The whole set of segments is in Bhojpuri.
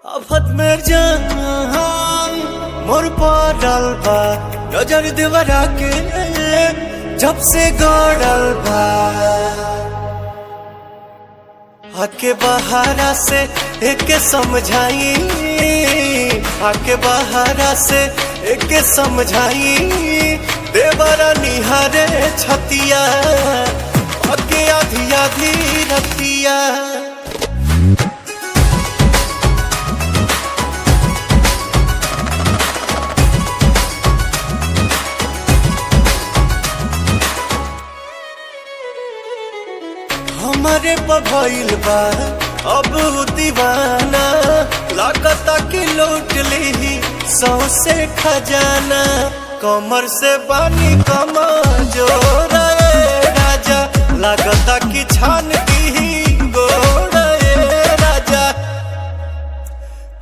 आफत में जान मोर पड़ल बा नजर देवरा के जब से गड़ल बा आके बहारा से एक समझाई आके बहारा से एक समझाई देवरा निहारे छतिया आके आधी आधी रतिया हमारे पभइल बा अब दीवाना लागता कि लूट ली सौ से खजाना कमर से बानी कमा जोर राजा लागता कि छान दी गोड़ राजा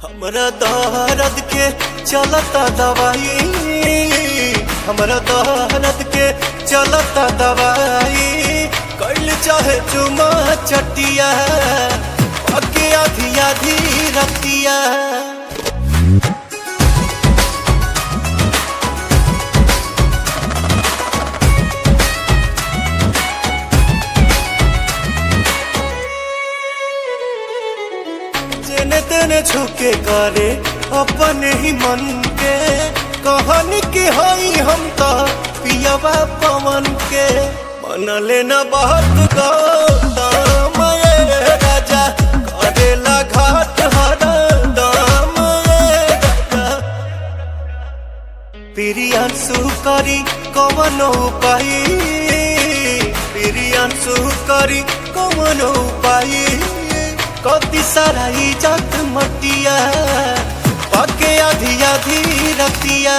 हमरा दर्द के चलता दवाई हमरा दर्द के चलता दवाई कैल चाहे चुमा चटिया आगे आधी आधी रतिया जेने तेने झुके करे अपने ही मन के कहानी की हई हम तो पियावा पवन के मन लेना बहुत दाम राजा करेला घाट हर दाम राजा प्रियांशु करी कवन उपाय प्रियांशु करी कवन उपाय कति सारा इज्जत मटिया पके आधी आधी रतिया।